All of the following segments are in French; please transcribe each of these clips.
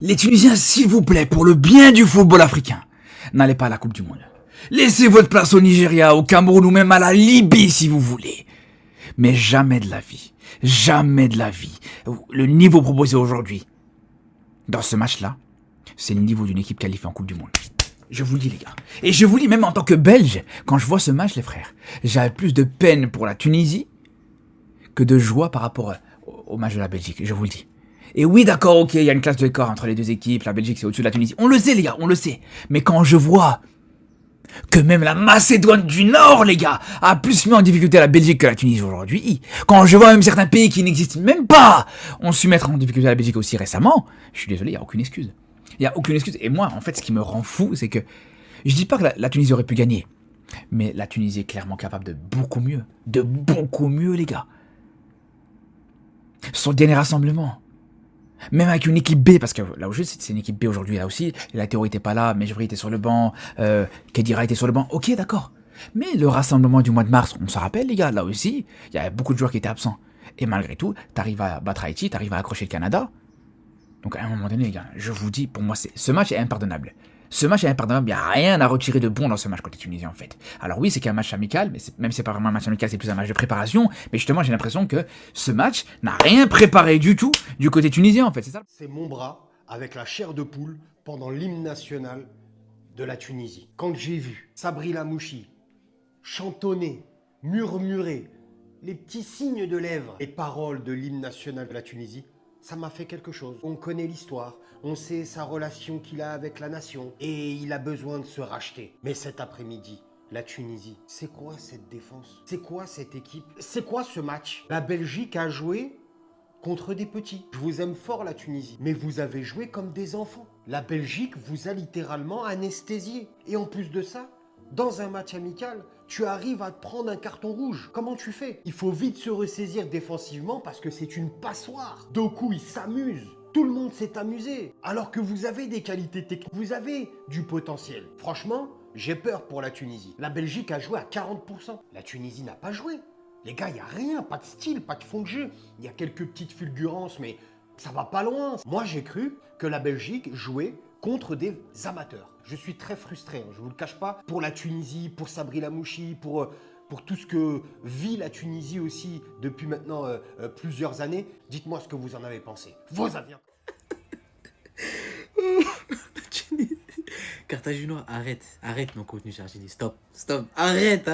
Les Tunisiens, s'il vous plaît, pour le bien du football africain, n'allez pas à la Coupe du Monde. Laissez votre place au Nigeria, au Cameroun ou même à la Libye si vous voulez. Mais jamais de la vie, le niveau proposé aujourd'hui, dans ce match-là, c'est le niveau d'une équipe qualifiée en Coupe du Monde. Je vous le dis les gars. Et je vous le dis même en tant que Belge, quand je vois ce match les frères, j'avais plus de peine pour la Tunisie que de joie par rapport au match de la Belgique, je vous le dis. Et oui d'accord, ok, il y a une classe de corps entre les deux équipes, la Belgique c'est au-dessus de la Tunisie. On le sait les gars, on le sait. Mais quand je vois que même la Macédoine du Nord, les gars, a plus mis en difficulté la Belgique que la Tunisie aujourd'hui. Quand je vois même certains pays qui n'existent même pas ont su mettre en difficulté la Belgique aussi récemment, je suis désolé, il n'y a aucune excuse. Il n'y a aucune excuse. Et moi, en fait, ce qui me rend fou, c'est que je dis pas que la Tunisie aurait pu gagner, mais la Tunisie est clairement capable de beaucoup mieux. De beaucoup mieux, les gars. Son dernier rassemblement, même avec une équipe B, parce que là où je suis, c'est une équipe B aujourd'hui, là aussi, la Théo était pas là, Mejbri était sur le banc, Kedira était sur le banc, ok d'accord. Mais le rassemblement du mois de mars, on se rappelle les gars, là aussi, il y avait beaucoup de joueurs qui étaient absents. Et malgré tout, t'arrives à battre Haïti, t'arrives à accrocher le Canada. Donc à un moment donné les gars, je vous dis, pour moi, ce match est impardonnable. Ce match est impardonnable, il n'y a rien à retirer de bon dans ce match contre les Tunisiens en fait. Alors oui, c'est qu'un match amical, mais même si c'est pas vraiment un match amical, c'est plus un match de préparation. Mais justement, j'ai l'impression que ce match n'a rien préparé du tout du côté tunisien en fait, c'est ça. C'est mon bras avec la chair de poule pendant l'hymne national de la Tunisie. Quand j'ai vu Sabri Lamouchi chantonner, murmurer les petits signes de lèvres, les paroles de l'hymne national de la Tunisie, ça m'a fait quelque chose. On connaît l'histoire, on sait sa relation qu'il a avec la nation et il a besoin de se racheter. Mais cet après-midi, la Tunisie, c'est quoi cette défense? C'est quoi cette équipe? C'est quoi ce match? La Belgique a joué contre des petits. Je vous aime fort la Tunisie, mais vous avez joué comme des enfants. La Belgique vous a littéralement anesthésié. Et en plus de ça, dans un match amical, tu arrives à te prendre un carton rouge. Comment tu fais? Il faut vite se ressaisir défensivement parce que c'est une passoire. Doku, il s'amuse. Tout le monde s'est amusé. Alors que vous avez des qualités techniques, vous avez du potentiel. Franchement, j'ai peur pour la Tunisie. La Belgique a joué à 40%. La Tunisie n'a pas joué. Les gars, il n'y a rien, pas de style, pas de fond de jeu. Il y a quelques petites fulgurances, mais ça va pas loin. Moi, j'ai cru que la Belgique jouait contre des amateurs. Je suis très frustré, hein, je vous le cache pas, pour la Tunisie, pour Sabri Lamouchi, pour tout ce que vit la Tunisie aussi depuis maintenant plusieurs années. Dites-moi ce que vous en avez pensé. Vos avis. Carthaginois, arrête mon contenu Chargini, stop, arrête,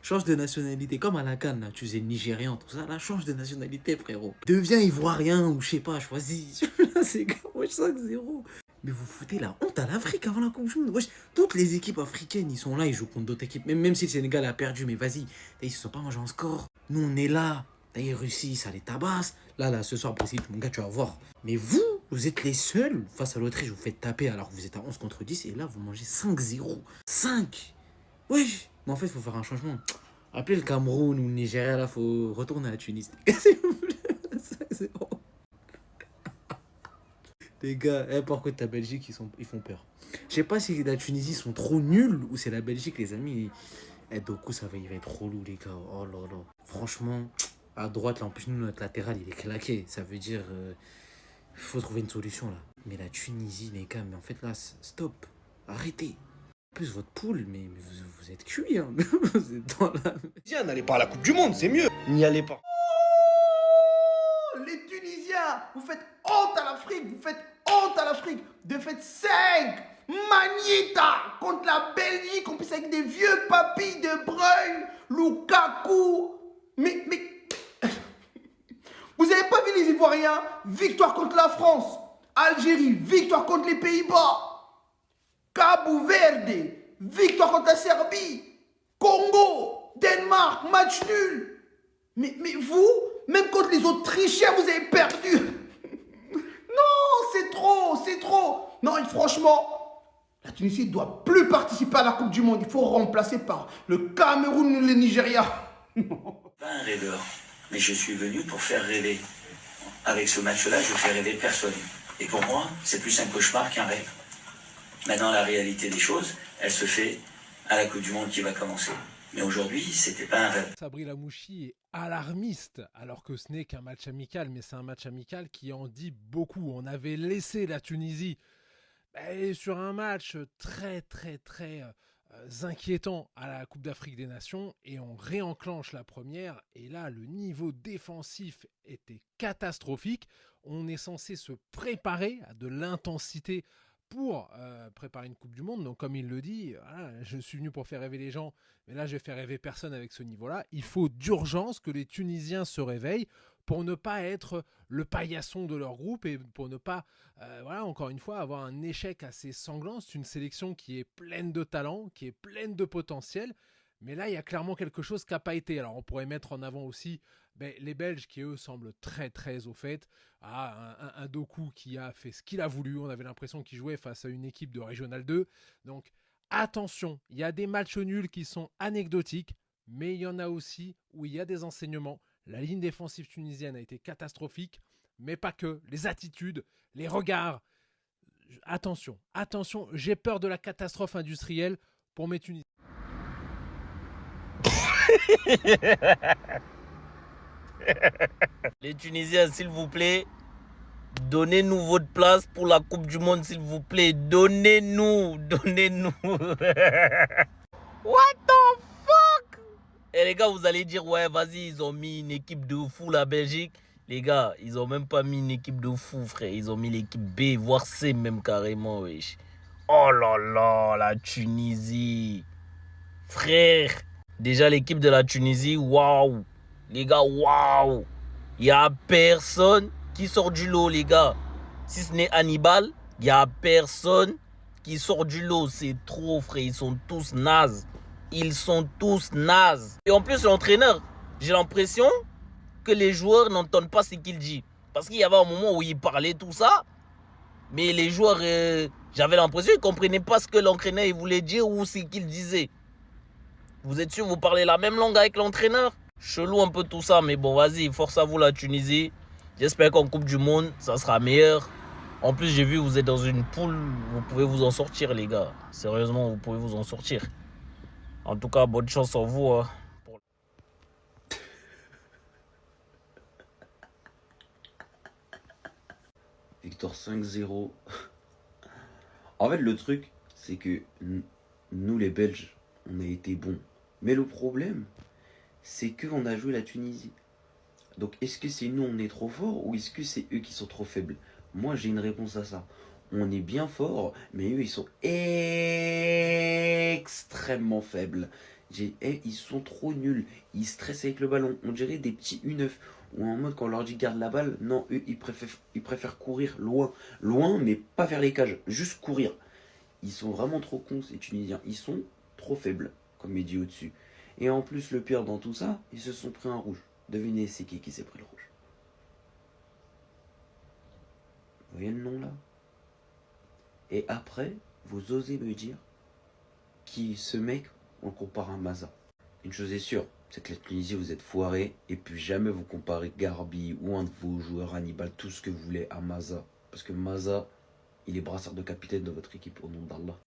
change de nationalité, comme à la canne, là, tu faisais nigérian, tout ça, là, change de nationalité, frérot. Deviens ivoirien, ou je sais pas, choisis, c'est comme, wesh, 5-0. Mais vous foutez la honte à l'Afrique avant la Coupe du Monde, wesh, toutes les équipes africaines, ils sont là, ils jouent contre d'autres équipes, même si le Sénégal a perdu, mais vas-y, ils se sont pas mangés en score, nous on est là, d'ailleurs Russie, ça les tabasse, là, ce soir, précis, mon gars, tu vas voir, mais vous êtes les seuls, face à l'Autriche, vous faites taper alors que vous êtes à 11 contre 10, et là, vous mangez 5-0. 5. Oui, mais en fait, il faut faire un changement. Appelez le Cameroun ou le Nigeria, là, faut retourner à la Tunisie. Les gars, par contre, la Belgique, ils font peur. Je sais pas si la Tunisie sont trop nuls ou c'est la Belgique, les amis. Et du coup, il va être relou, les gars. Oh là là. Franchement, à droite, là, en plus, nous, notre latéral, il est claqué. Ça veut dire... faut trouver une solution là. Mais la Tunisie, les gars, mais en fait là, stop. Arrêtez. En plus, votre poule, mais vous êtes cuits, hein. Vous êtes dans la... Tiens, n'allez pas à la Coupe du Monde, c'est mieux. N'y allez pas. Oh, les Tunisiens, vous faites honte à l'Afrique, vous faites honte à l'Afrique. Défaite 5, Magnita contre la Belgique, en plus avec des vieux papis de Bruyne, Lukaku. Mais... Vous n'avez pas vu les Ivoiriens? Victoire contre la France. Algérie, victoire contre les Pays-Bas. Cabo Verde, victoire contre la Serbie. Congo, Danemark, match nul. Mais vous, même contre les Autrichiens, vous avez perdu. Non, c'est trop. Non, franchement, la Tunisie ne doit plus participer à la Coupe du Monde. Il faut remplacer par le Cameroun ou le Nigeria. Pas un rêveur, mais je suis venu pour faire rêver. Avec ce match-là, je fais rêver personne. Et pour moi, c'est plus un cauchemar qu'un rêve. Maintenant, la réalité des choses, elle se fait à la Coupe du Monde qui va commencer. Mais aujourd'hui, c'était pas un rêve. Sabri Lamouchi est alarmiste, alors que ce n'est qu'un match amical, mais c'est un match amical qui en dit beaucoup. On avait laissé la Tunisie sur un match très inquiétant à la Coupe d'Afrique des Nations et on réenclenche la première et là le niveau défensif était catastrophique. On est censé se préparer à de l'intensité pour préparer une Coupe du Monde. Donc comme il le dit, voilà, je suis venu pour faire rêver les gens, mais là je vais faire rêver personne avec ce niveau-là. Il faut d'urgence que les Tunisiens se réveillent pour ne pas être le paillasson de leur groupe et pour ne pas, voilà, encore une fois, avoir un échec assez sanglant. C'est une sélection qui est pleine de talent, qui est pleine de potentiel, mais là, il y a clairement quelque chose qui n'a pas été. Alors, on pourrait mettre en avant aussi les Belges qui, eux, semblent très au fait. Un Doku qui a fait ce qu'il a voulu. On avait l'impression qu'il jouait face à une équipe de Régional 2. Donc, attention, il y a des matchs nuls qui sont anecdotiques, mais il y en a aussi où il y a des enseignements. La ligne défensive tunisienne a été catastrophique, mais pas que. Les attitudes, les regards. Attention, j'ai peur de la catastrophe industrielle pour mes Tunisiens. Les Tunisiens, s'il vous plaît, donnez-nous votre place pour la Coupe du Monde, s'il vous plaît. Donnez-nous. What the fuck? Et les gars, vous allez dire, ouais, vas-y, ils ont mis une équipe de fou, la Belgique. Les gars, ils ont même pas mis une équipe de fou, frère. Ils ont mis l'équipe B, voire C même carrément, wesh. Oh là là, la Tunisie. Frère, déjà l'équipe de la Tunisie, waouh. Les gars, waouh. Il n'y a personne qui sort du lot, les gars. Si ce n'est Hannibal, il n'y a personne qui sort du lot. C'est trop, frère. Ils sont tous nazes. Ils sont tous nazes. Et en plus, l'entraîneur, j'ai l'impression que les joueurs n'entendent pas ce qu'il dit. Parce qu'il y avait un moment où il parlait tout ça. Mais les joueurs, j'avais l'impression qu'ils ne comprenaient pas ce que l'entraîneur voulait dire ou ce qu'il disait. Vous êtes sûr, vous parlez la même langue avec l'entraîneur? Chelou un peu tout ça, mais bon, vas-y, force à vous la Tunisie. J'espère qu'en Coupe du Monde, ça sera meilleur. En plus, j'ai vu, vous êtes dans une poule, vous pouvez vous en sortir, les gars. Sérieusement, vous pouvez vous en sortir. En tout cas, bonne chance à vous. Hein. Victoire 5-0. En fait, le truc, c'est que nous, les Belges, on a été bons. Mais le problème, c'est qu'on a joué la Tunisie. Donc, est-ce que c'est nous, on est trop forts, ou est-ce que c'est eux qui sont trop faibles? Moi, j'ai une réponse à ça. On est bien fort, mais eux, ils sont extrêmement faibles. Ils sont trop nuls. Ils stressent avec le ballon. On dirait des petits U9. Ou en mode, quand on leur dit garde la balle, non, eux, ils préfèrent courir loin. Loin, mais pas vers les cages. Juste courir. Ils sont vraiment trop cons, ces Tunisiens. Ils sont trop faibles, comme il dit au-dessus. Et en plus, le pire dans tout ça, ils se sont pris un rouge. Devinez, c'est qui s'est pris le rouge? Vous voyez le nom là? Et après, vous osez me dire qui ce mec, on le compare à Maza. Une chose est sûre, c'est que la Tunisie, vous êtes foirés. Et puis jamais vous comparez Garbi ou un de vos joueurs, Hannibal, tout ce que vous voulez à Maza. Parce que Maza, il est brassard de capitaine de votre équipe, au nom d'Allah.